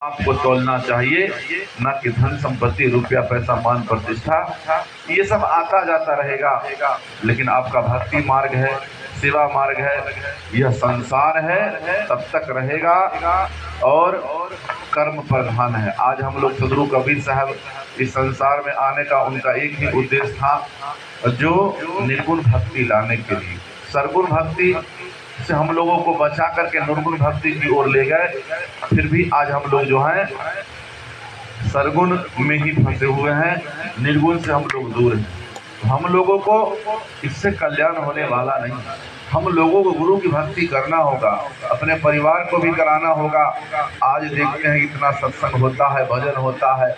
आपको तोलना चाहिए, न कि धन संपत्ति, रुपया, पैसा, मान, प्रतिष्ठा। ये सब आता जाता रहेगा, लेकिन आपका भक्ति मार्ग है, सेवा मार्ग है, यह संसार है, तब तक रहेगा और कर्म प्रधान है। आज हम लोग सदगुरु कबीर साहब इस संसार में आने का उनका एक ही उद्देश्य था, जो निर्गुण भक्ति लाने के लिए। सरगुण भक्ति से हम लोगों को बचा करके निर्गुण भक्ति की ओर ले गए, फिर भी आज हम लोग जो हैं सरगुण में ही फंसे हुए हैं, निर्गुण से हम लोग दूर हैं। हम लोगों को इससे कल्याण होने वाला नहीं। हम लोगों को गुरु की भक्ति करना होगा, अपने परिवार को भी कराना होगा। आज देखते हैं इतना सत्संग होता है, भजन होता है,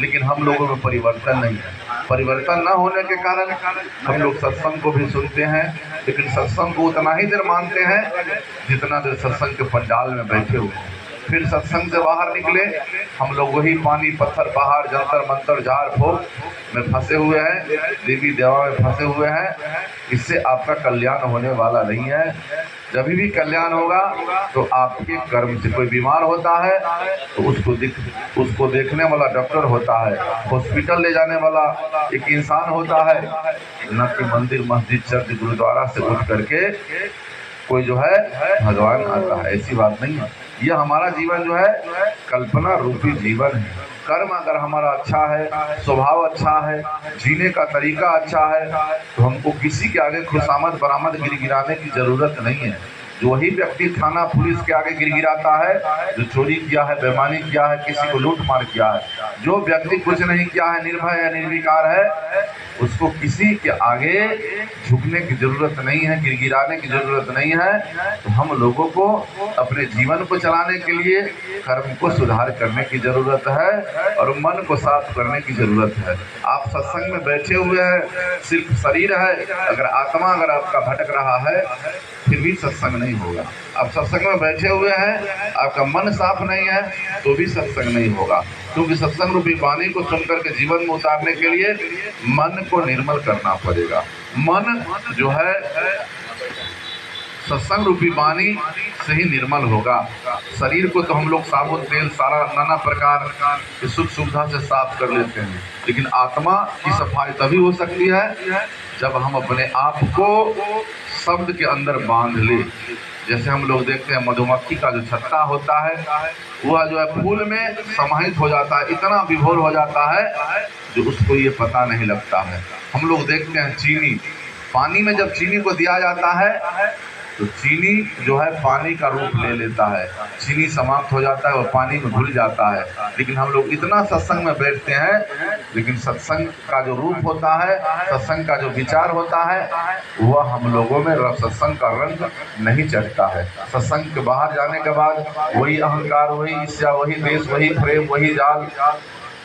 लेकिन हम लोगों में परिवर्तन नहीं है। परिवर्तन न होने के कारण हम लोग सत्संग को भी सुनते हैं, लेकिन सत्संग को उतना ही देर मानते हैं जितना देर सत्संग के पंडाल में बैठे हुए हैं। फिर सत्संग से बाहर निकले हम लोग वही पानी, पत्थर, पहाड़, जंतर मंतर, झाड़ फूक में फंसे हुए हैं, देवी देवा में फंसे हुए हैं। इससे आपका कल्याण होने वाला नहीं है। जब भी कल्याण होगा तो आपके कर्म से। कोई बीमार होता है तो उसको देखने वाला डॉक्टर होता है, हॉस्पिटल ले जाने वाला एक इंसान होता है, न कि मंदिर, मस्जिद, चर्च, गुरुद्वारा से उठ करके कोई जो है भगवान आता है। ऐसी बात नहीं है। यह हमारा जीवन जो है कल्पना रूपी जीवन है। कर्म अगर हमारा अच्छा है, स्वभाव अच्छा है, जीने का तरीका अच्छा है, तो हमको किसी के आगे खुशामद बरामद गिरगिराने की जरूरत नहीं है। जो वही व्यक्ति थाना पुलिस के आगे गिरगिराता है, जो चोरी किया है, बेईमानी किया है, किसी को लूट मार किया है, जो व्यक्ति कुछ नहीं किया है, निर्भय है, निर्विकार है, उसको किसी के आगे झुकने की जरूरत नहीं है, गिरगिराने की जरूरत नहीं है। तो हम लोगों को अपने जीवन को चलाने के लिए कर्म को सुधार करने की जरूरत है और मन को साफ करने की जरूरत है। आप सत्संग में बैठे हुए हैं, सिर्फ शरीर है, अगर आत्मा अगर आपका भटक रहा है फिर भी सत्संग नहीं होगा। आप सत्संग में बैठे हुए हैं, आपका मन साफ नहीं है तो भी सत्संग नहीं होगा, क्योंकि सत्संग रूपी वाणी को सुनकर के जीवन में उतारने के लिए मन को निर्मल करना पड़ेगा। मन जो है सत्संग रूपी वाणी से ही निर्मल होगा। शरीर को तो हम लोग साबुन, तेल, सारा नाना प्रकार की सुख सुविधा से साफ कर लेते हैं, लेकिन आत्मा की सफाई तभी हो सकती है जब हम अपने आप को शब्द के अंदर बांध ले। जैसे हम लोग देखते हैं मधुमक्खी का जो छत्ता होता है, वह जो है फूल में समाहित हो जाता है, इतना विभोर हो जाता है जो उसको ये पता नहीं लगता है। हम लोग देखते हैं चीनी, पानी में जब चीनी को दिया जाता है तो चीनी जो है पानी का रूप ले लेता है, चीनी समाप्त हो जाता है और पानी में घुल जाता है। लेकिन हम लोग इतना सत्संग में बैठते हैं, लेकिन सत्संग का जो रूप होता है, सत्संग का जो विचार होता है, वह हम लोगों में सत्संग का रंग नहीं चढ़ता है। सत्संग के बाहर जाने के बाद वही अहंकार, वही ईर्ष्या, वही द्वेष, वही प्रेम, वही जाल,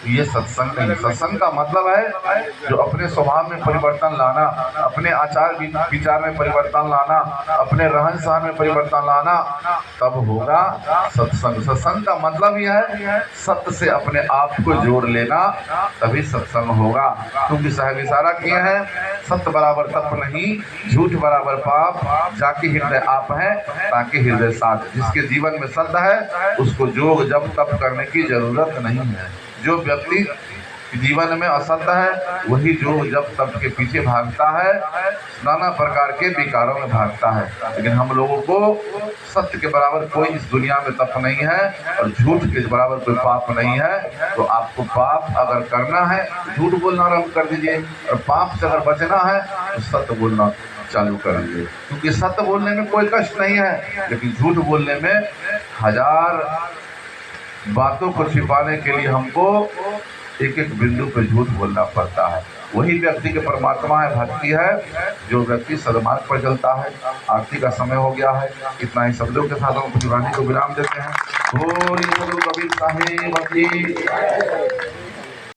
ये सत्संग नहीं। सत्संग का मतलब है जो अपने स्वभाव में परिवर्तन लाना, अपने आचार विचार में परिवर्तन लाना, अपने रहन सहन में परिवर्तन लाना, तब होगा सत्संग। सत्संग का मतलब यह है सत्य से अपने आप को जोड़ लेना, तभी सत्संग होगा। क्योंकि साहब इशारा किए हैं, सत्य बराबर तप नहीं, झूठ बराबर पाप, जाके हृदय आप है ताकि हृदय साथ। जिसके जीवन में सत्य है उसको जोग जप तप करने की जरूरत नहीं है। जो व्यक्ति जीवन में असत है वही जो जब तप के पीछे भागता है, नाना प्रकार के विकारों में भागता है। लेकिन हम लोगों को सत्य के बराबर कोई इस दुनिया में तप नहीं है और झूठ के बराबर कोई पाप नहीं है। तो आपको पाप अगर करना है झूठ बोलना आरम्भ कर दीजिए, और पाप से अगर बचना है तो सत्य बोलना चालू कर दीजिए। क्योंकि सत्य बोलने में कोई कष्ट नहीं है, लेकिन झूठ बोलने में हजार बातों को छिपाने के लिए हमको एक एक बिंदु पर झूठ बोलना पड़ता है। वही व्यक्ति के परमात्मा है, भक्ति है, जो व्यक्ति सदमार्ग पर चलता है। आरती का समय हो गया है, इतना ही शब्दों के साथ हम अपनी वाणी को विराम देते हैं। बोलिए सदगुरु कबीर साहिब की।